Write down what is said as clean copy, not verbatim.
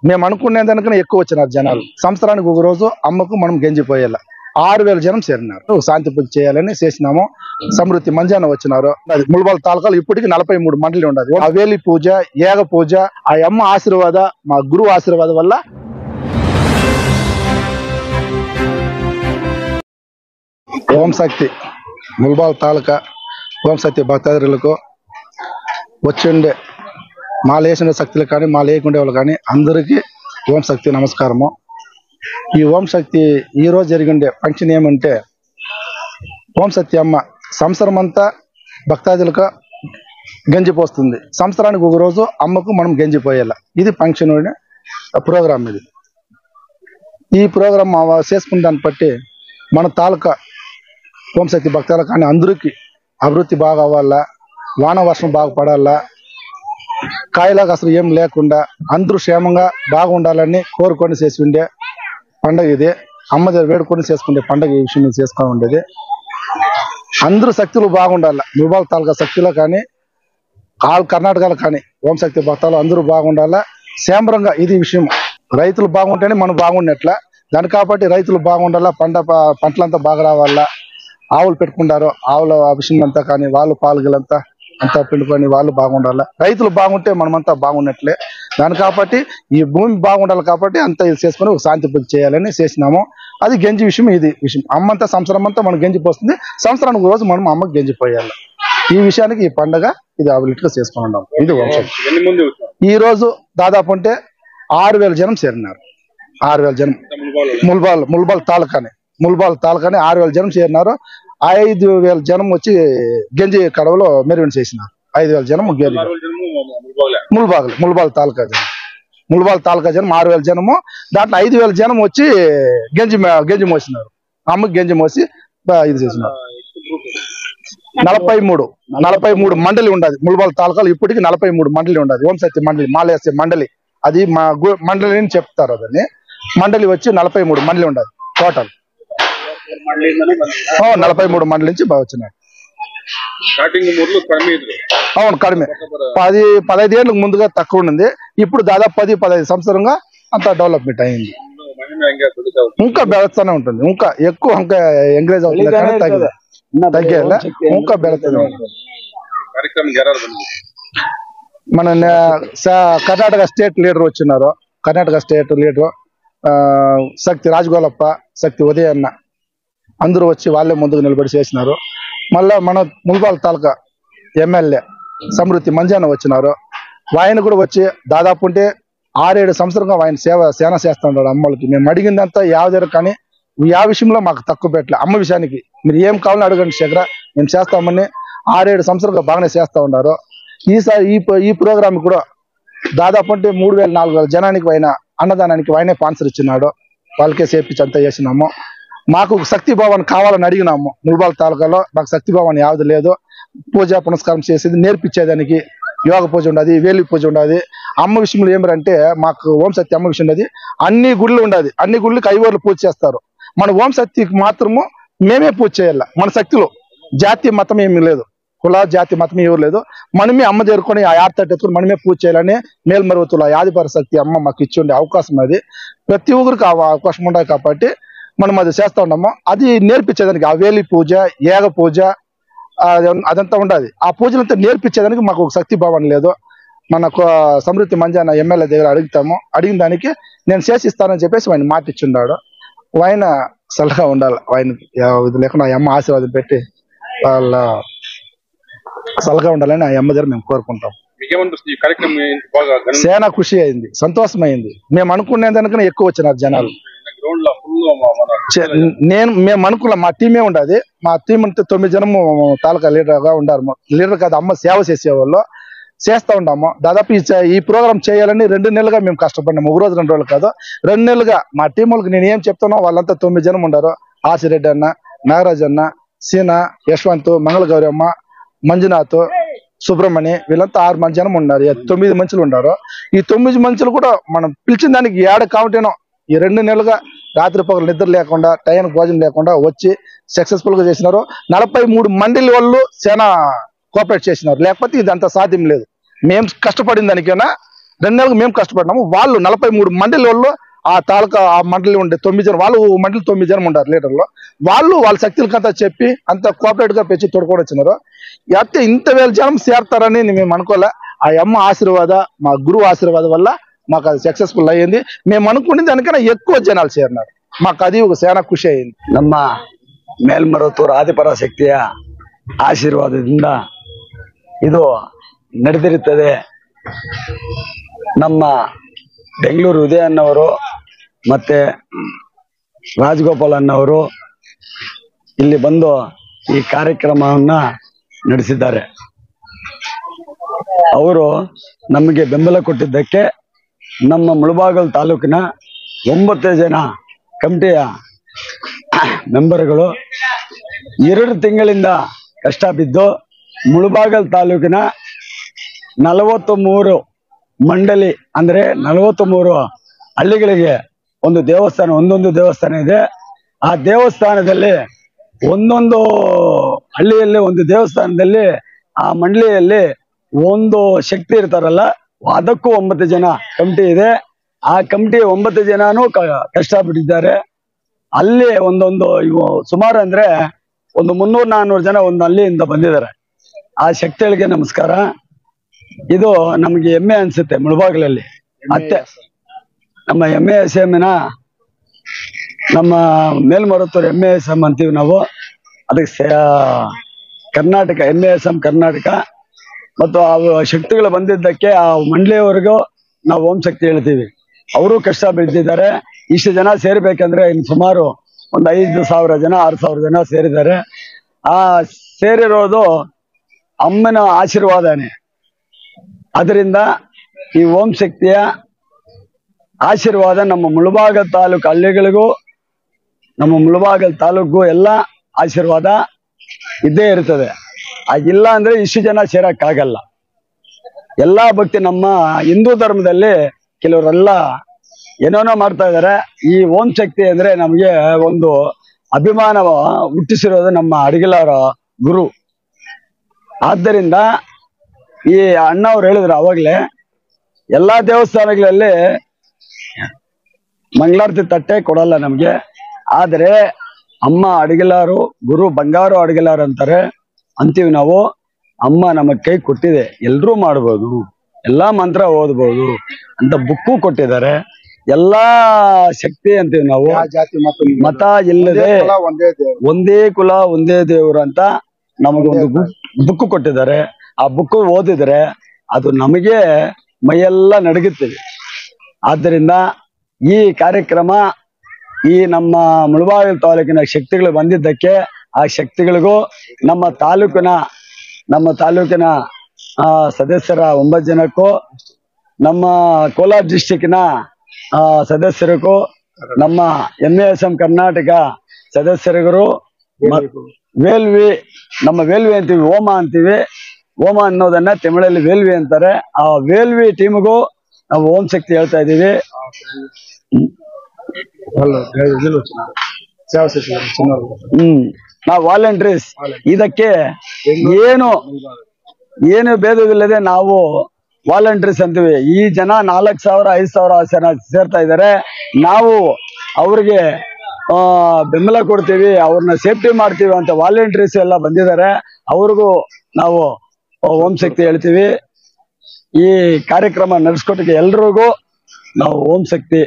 మేము అనుకునే దానికన్నా ఎక్కువ వచ్చినారు జనాలు. సంవత్సరానికి ఒక రోజు అమ్మకు మనం గంజిపోయేలా 6000 జనం చేరినారు. శాంతి పూజ చేయాలని చేసినాము. సమృద్ధి మంజాన వచ్చినారు. అది ముల్బాల్ తాలూకాలు ఇప్పటికి 43 మండలి ఉండదు. అవేలి పూజ, ఏగ పూజ, ఆ అమ్మ ఆశీర్వాద, మా గురువు ఆశీర్వాదం వల్ల ఓం శక్తి ముల్బాల్ తాలూకా ఓం శక్తి భక్తాదులకు వచ్చిండే మాలేసిన శక్తులు కానీ మా లేకుండే వాళ్ళు కానీ అందరికీ ఓం శక్తి నమస్కారము. ఈ ఓం శక్తి ఈరోజు జరిగిండే ఫంక్షన్ ఏమంటే ఓం శక్తి అమ్మ సంవత్సరం అంతా భక్తాదులకు గంజిపోస్తుంది. సంవత్సరానికి ఒక రోజు అమ్మకు మనం గంజిపోయేలా ఇది ఫంక్షన్ ప్రోగ్రామ్. ఇది ఈ ప్రోగ్రామ్ చేసుకున్న దాన్ని బట్టి మన తాలూకా ఓం శక్తి భక్తులు కానీ అందరికీ అభివృద్ధి బాగా అవ్వాలా, వాన వర్షం బాగా పడాలా, కాయలాగా అసలు ఏం లేకుండా అందరూ క్షేమంగా బాగుండాలని కోరుకొని చేసి ఉండే పండుగ ఇది. అమ్మ దగ్గర వేడుకొని చేసుకునే పండుగ ఈ విషయం చేసుకొని ఉండేది. అందరూ శక్తులు బాగుండాలి. ముల్బాల్ తాలూకా శక్తిలో కానీ ఆల్ కర్ణాటకలో కానీ ఓం శక్తి భక్తులు అందరూ బాగుండాలా. క్షేమంగా ఇది విషయం. రైతులు బాగుంటేనే మనం బాగుండేట్లా దాని కాబట్టి రైతులు బాగుండాలా, పంటలంతా బాగా రావాలా. ఆవులు పెట్టుకుంటారు, ఆవుల విషయం అంతా కానీ వాళ్ళు పాలుగలంతా అంతా పిండుకొని వాళ్ళు బాగుండాలి. రైతులు బాగుంటే మనమంతా బాగున్నట్లే. దాని కాబట్టి ఈ భూమి బాగుండాలి కాబట్టి అంతా ఇది చేసుకొని ఒక శాంతి పూజ చేయాలని చేసినాము. అది గంజి విషయం. ఇది విషయం అమ్మంతా సంవత్సరం అంతా మనం గంజి పోస్తుంది. సంవత్సరానికి రోజు మనం అమ్మకి గంజి పోయాలి. ఈ విషయానికి ఈ పండుగ ఇది అభివృద్ధిగా చేసుకుని ఉన్నాం. ఇది వంశం. ఈ రోజు దాదాపు అంటే 6000 జనం చేరినారు. 6000 జనం ముల్బాల్ తాలూకాని 6000 జనం చేరినారు. 5000 జనం వచ్చి గంజి కడవలో మెరుగు చేసినారు. 5000 జనం ముల్బాల్ తాలూకా జనం 6000 జనము. దాంట్లో 5000 జనం వచ్చి గంజి మోసినారు. అమ్మకి గంజి మోసి ఇది చేసినారు. 43 మండలి ఉండదు ముల్బాల్ తాలూకాలు ఇప్పటికి 43 మండలి ఉండదు. ఓం శక్తి మండలి మాలేసే మండలి అది మా మండలి అని చెప్తారు. అదని మండలి వచ్చి 43 మండలి ఉండదు టోటల్. 43 మండలి నుంచి బాగా వచ్చినారు. అవును కడిమే 10-15 ఏళ్ళకు ముందుగా తక్కువ ఉంది. ఇప్పుడు దాదాపు 10-15 సంవత్సరంగా అంత డెవలప్మెంట్ అయింది. ఇంకా బెడతానే ఉంటుంది. ఇంకా ఎక్కువ ఇంకా ఎంకరేజ్ అవుతుంది కానీ తగ్గేలా ఇంకా బెడతానే ఉంటుంది. మన కర్ణాటక స్టేట్ లీడర్ వచ్చినారు. కర్ణాటక స్టేట్ లీడర్ శక్తి రాజగోలప్ప, శక్తి ఉదయన్న అందరూ వచ్చి వాళ్ళే ముందుకు నిలబడి చేసినారు. మళ్ళా మన ముల్బాల్ తాలూకా ఎమ్మెల్యే సమృద్ధి మంజాన వచ్చినారు. ఆయన కూడా వచ్చి దాదాపు ఉంటే 6-7 సంవత్సరంగా ఆయన సేన చేస్తూ ఉన్నాడు అమ్మలకి. మేము అడిగిందంతా యావదేరు కానీ ఆ విషయంలో మాకు తక్కువ పెట్టలే. అమ్మ విషయానికి మీరు ఏం కావాలని అడగండి శేఖర మేము చేస్తామని 6-7 సంవత్సరంగా బాగానే చేస్తూ ఉన్నారు. ఈసారి ఈ ప్రోగ్రామ్ కూడా దాదాపు అంటే 3000-4000 జనానికి ఆయన అన్నదానానికి ఆయనే స్పాన్సర్ ఇచ్చినాడు. వాళ్ళకే చేపించి అంతా చేసినాము. మాకు శక్తి భవన్ కావాలని అడిగినాము. ముల్బాల్ తాలూకాలో మాకు శక్తి భవన్ యావది లేదు. పూజ పునస్కారం చేసేది నేర్పించేదానికి యోగ పూజ ఉండదు, వేలి పూజ ఉండదు. అమ్మ విషయంలో ఏమిటంటే మాకు ఓం శక్తి అమ్మ విషయం ఉండదు. అన్ని గుళ్ళు ఉండదు. అన్ని గుళ్ళకి ఐవర్లు పూజ చేస్తారు. మన ఓం శక్తికి మాత్రము మేమే పూజ చేయాల. మన శక్తిలో జాతి మతం ఏమీ లేదు. కుల జాతి మతం ఎవరు లేదు. మనమే అమ్మ చేరుకొని ఆ యార్తట్టు ఎత్తుకొని మనమే పూజ చేయాలని మేల్మరువతుల ఆదిపర శక్తి అమ్మ మాకు ఇచ్చి ఉండే అవకాశం. అది ప్రతి ఒక్కరికి అవకాశం ఉండదు కాబట్టి మనం అది చేస్తూ ఉన్నాము. అది నేర్పించేదానికి ఆ వేలి పూజ, ఏగ పూజ అదంతా ఉండదు. ఆ పూజలంతా నేర్పించేదానికి మాకు ఒక శక్తి భావన లేదు. మనకు సమృద్ధి మంజాన ఎమ్మెల్యే దగ్గర అడిగిన దానికి నేను చేసిస్తానని చెప్పేసి ఆయన మాట ఇచ్చిండాడు. ఆయన సలహా ఉండాలి. ఆయన ఇది లేకుండా ఆ అమ్మ ఆశీర్వాదం పెట్టి వాళ్ళ సలహా ఉండాలని ఆ అమ్మ దగ్గర మేము కోరుకుంటాం. సేనా ఖుషి అయింది, సంతోషమైంది. మేము అనుకునే దానికన్నా ఎక్కువ వచ్చినారు జనాలు. మేము అనుకున్న మా టీమే ఉండదు. మా టీం అంటే 9 జనము తాలూకా లీడర్ గా ఉండారు. లీడర్ కాదు అమ్మ సేవ చేసేవాళ్ళు చేస్తూ ఉన్నాము. దాదాపు ఈ ప్రోగ్రామ్ చేయాలని 2 నెలలుగా మేము కష్టపడినాము. 1 రోజు 2 రోజులు కాదు 2 నెలలుగా. మా టీం వాళ్ళకి నేను ఏం చెప్తానో వాళ్ళంతా 9 జనం ఉండారు. ఆసిరెడ్డి అన్న, నాగరాజ్ అన్న, సీనా, యశ్వంత్, మంగళగౌరి అమ్మ, మంజునాథ్, సుబ్రహ్మణ్య వీళ్ళంతా 6 మంది జనం ఉన్నారు. 9 మనుషులు ఉన్నారు. ఈ 9 మనుషులు కూడా మనం పిలిచిన దానికి ఏడ కావటేనో ఈ 2 నెలలుగా రాత్రి పగలు నిద్ర లేకుండా టైంకి భోజనం లేకుండా వచ్చి సక్సెస్ఫుల్ గా చేసినారు. 43 మండలి వాళ్ళు చాలా కోఆపరేట్ చేసినారు. లేకపోతే ఇదంతా సాధ్యం లేదు. మేము కష్టపడిన దానికైనా 2 నెలలకు మేము కష్టపడినాము. వాళ్ళు 43 మండలి వాళ్ళు ఆ తాలూకా ఆ మండలి ఉండే 9 జనం, వాళ్ళు మండలి 9 జనం ఉంటారు లీడర్లు. వాళ్ళు వాళ్ళ శక్తులకంతా చెప్పి అంత కోఆపరేట్ గా పెంచి తోడుకొని వచ్చినారు. అయితే ఇంత వేల జనం చేరతారని మేము అనుకోలే. ఆ అమ్మ ఆశీర్వాద, మా గురువు ఆశీర్వాదం వల్ల మాకు అది సక్సెస్ఫుల్ అయ్యింది. మేము అనుకునే దానికన్నా ఎక్కువ జనాలు చేరినారు. మాకు అది ఒక చాలా ಖುಷಿ ಅಯ್యింది. ನಮ್ಮ ಮೇಲ್ಮರುತ್ತೂರು ಆದಿಪರಾಶಕ್ತಿಯ ಆಶೀರ್ವಾದದಿಂದ ಇದು ನಡೆದಿರುತ್ತದೆ. ನಮ್ಮ ಬೆಂಗಳೂರು ಉದಯ ಅನ್ನವರು ಮತ್ತೆ ರಾಜಗೋಪಾಲ್ ಅನ್ನವರು ಇಲ್ಲಿ ಬಂದು ಈ ಕಾರ್ಯಕ್ರಮವನ್ನ ನಡೆಸಿದ್ದಾರೆ. ಅವರು ನಮಗೆ ಬೆಂಬಲ ಕೊಟ್ಟಿದ್ದಕ್ಕೆ ನಮ್ಮ ಮುಳಬಾಗಿಲು ತಾಲೂಕಿನ 9 ಜನ ಕಮಿಟಿಯ ಮೆಂಬರ್ಗಳು 2 ತಿಂಗಳಿಂದ ಕಷ್ಟ ಬಿದ್ದು ಮುಳಬಾಗಿಲು ತಾಲೂಕಿನ 43 ಮಂಡಲಿ ಅಂದ್ರೆ 43 ಹಳ್ಳಿಗಳಿಗೆ ಒಂದು ದೇವಸ್ಥಾನ, ಒಂದೊಂದು ದೇವಸ್ಥಾನ ಇದೆ. ಆ ದೇವಸ್ಥಾನದಲ್ಲಿ ಒಂದೊಂದು ಹಳ್ಳಿಯಲ್ಲಿ ಒಂದು ದೇವಸ್ಥಾನದಲ್ಲಿ ಆ ಮಂಡಳಿಯಲ್ಲಿ ಒಂದು ಶಕ್ತಿ ಇರ್ತಾರಲ್ಲ, ಅದಕ್ಕೂ 9 ಜನ ಕಮಿಟಿ ಇದೆ. ಆ ಕಮಿಟಿ 9 ಜನನೂ ಕಷ್ಟಪಟ್ಟಿದ್ದಾರೆ. ಅಲ್ಲಿ ಒಂದೊಂದು ಇವು ಸುಮಾರು ಅಂದ್ರೆ ಒಂದು 300-400 ಜನ ಒಂದು ಹಳ್ಳಿಯಿಂದ ಬಂದಿದ್ದಾರೆ. ಆ ಶಕ್ತಿಗಳಿಗೆ ನಮಸ್ಕಾರ. ಇದು ನಮಗೆ ಹೆಮ್ಮೆ ಅನ್ಸುತ್ತೆ. ಮುಳಬಾಗಿಲಲ್ಲಿ ಮತ್ತೆ ನಮ್ಮ MASMನ ನಮ್ಮ ಮೇಲ್ಮರುತ್ತೂರು MASM ಅಂತೀವಿ ನಾವು. ಅದಕ್ಕೆ ಕರ್ನಾಟಕ MASM ಕರ್ನಾಟಕ ಮತ್ತು ಆ ಶಕ್ತಿಗಳು ಬಂದಿದ್ದಕ್ಕೆ ಆ ಮಂಡಳಿಯವರೆಗೂ ನಾವು ಓಂ ಶಕ್ತಿ ಹೇಳ್ತೀವಿ. ಅವರು ಕಷ್ಟ ಬಿದ್ದಿದ್ದಾರೆ. ಇಷ್ಟು ಜನ ಸೇರ್ಬೇಕಂದ್ರೆ ಇನ್ನು ಸುಮಾರು ಒಂದು 5,000 ಜನ 6,000 ಜನ ಸೇರಿದ್ದಾರೆ. ಆ ಸೇರಿರೋದು ಅಮ್ಮನ ಆಶೀರ್ವಾದನೇ. ಅದರಿಂದ ಈ ಓಂ ಶಕ್ತಿಯ ಆಶೀರ್ವಾದ ನಮ್ಮ ಮುಳಬಾಗಿಲು ತಾಲೂಕು ಹಳ್ಳಿಗಳಿಗೂ ನಮ್ಮ ಮುಳಬಾಗಿಲು ತಾಲೂಕು ಎಲ್ಲ ಆಶೀರ್ವಾದ ಇದ್ದೇ ಇರ್ತದೆ. ಆಗಿಲ್ಲ ಅಂದ್ರೆ ಇಷ್ಟು ಜನ ಸೇರಕ್ಕಾಗಲ್ಲ. ಎಲ್ಲಾ ಭಕ್ತಿ ನಮ್ಮ ಹಿಂದೂ ಧರ್ಮದಲ್ಲಿ ಕೆಲವರೆಲ್ಲ ಏನೇನೋ ಮಾಡ್ತಾ ಇದ್ದಾರೆ. ಈ ಓಂ ಶಕ್ತಿ ಅಂದ್ರೆ ನಮಗೆ ಒಂದು ಅಭಿಮಾನ ಹುಟ್ಟಿಸಿರೋದು ನಮ್ಮ ಅಡಿಗಲಾರ ಗುರು. ಆದ್ದರಿಂದ ಈ ಅಣ್ಣವ್ರು ಹೇಳಿದ್ರು ಅವಾಗ್ಲೇ, ಎಲ್ಲಾ ದೇವಸ್ಥಾನಗಳಲ್ಲಿ ಮಂಗಳಾರತಿ ತಟ್ಟೆ ಕೊಡಲ್ಲ ನಮ್ಗೆ. ಆದ್ರೆ ಅಮ್ಮ ಅಡಿಗಲಾರು ಗುರು ಬಂಗಾರು ಅಡಿಗಲಾರು ಅಂತೀವಿ ನಾವು. ಅಮ್ಮ ನಮಗ್ ಕೈ ಕೊಟ್ಟಿದೆ, ಎಲ್ರೂ ಮಾಡ್ಬೋದು, ಎಲ್ಲಾ ಮಂತ್ರ ಓದ್ಬೋದು ಅಂತ ಬುಕ್ಕು ಕೊಟ್ಟಿದ್ದಾರೆ. ಎಲ್ಲಾ ಶಕ್ತಿ ಅಂತೀವಿ ನಾವು. ಮತ ಇಲ್ಲದೆ ಒಂದೇ ಕುಲ ಒಂದೇ ದೇವರು ಅಂತ ನಮಗೊಂದು ಬುಕ್ ಕೊಟ್ಟಿದ್ದಾರೆ. ಆ ಬುಕ್ ಓದಿದ್ರೆ ಅದು ನಮಗೆ ಮೈಯೆಲ್ಲ ನಡುಗುತ್ತದೆ. ಆದ್ದರಿಂದ ಈ ಕಾರ್ಯಕ್ರಮ ಈ ನಮ್ಮ ಮುಳಬಾಗಿಲು ತಾಲೂಕಿನ ಶಕ್ತಿಗಳು ಬಂದಿದ್ದಕ್ಕೆ ಆ ಶಕ್ತಿಗಳಿಗೂ ನಮ್ಮ ತಾಲೂಕಿನ ಸದಸ್ಯರ 9 ಜನಕ್ಕೂ, ನಮ್ಮ ಕೋಲಾರ ಡಿಸ್ಟಿಕ್ನ ಸದಸ್ಯರಿಗೂ, ನಮ್ಮ MASM ಕರ್ನಾಟಕ ಸದಸ್ಯರಿಗೂ, ವೇಲ್ವಿ ನಮ್ಮ ವೇಲ್ವಿ ಅಂತೀವಿ, ಹೋಮ ಅಂತೀವಿ. ಹೋಮ ಅನ್ನೋದನ್ನ ತಮಿಳಲ್ಲಿ ವೇಲ್ವಿ ಅಂತಾರೆ. ಆ ವೇಲ್ವಿ ಟೀಮ್ಗೂ ನಾವು ಓಂ ಶಕ್ತಿ ಹೇಳ್ತಾ ಇದೀವಿ. ನಾವು ವಾಲಂಟ್ರೀಸ್ ಇದಕ್ಕೆ ಏನು ಭೇದವಿಲ್ಲದೆ ನಾವು ವಾಲಂಟ್ರೀಸ್ ಅಂತೀವಿ. ಈ ಜನ 4,000 5,000 ಜನ ಸೇರ್ತಾ ಇದ್ದಾರೆ. ನಾವು ಅವ್ರಿಗೆ ಬೆಂಬಲ ಕೊಡ್ತೀವಿ, ಅವ್ರನ್ನ ಸೇಫ್ಟಿ ಮಾಡ್ತೀವಿ ಅಂತ ವಾಲಂಟ್ರೀಸ್ ಎಲ್ಲ ಬಂದಿದ್ದಾರೆ. ಅವ್ರಿಗೂ ನಾವು ಓಂ ಶಕ್ತಿ ಹೇಳ್ತೀವಿ. ಈ ಕಾರ್ಯಕ್ರಮ ನಡೆಸ್ಕೊಟ್ಟಿಗೆ ಎಲ್ರಿಗೂ ನಾವು ಓಂ ಶಕ್ತಿ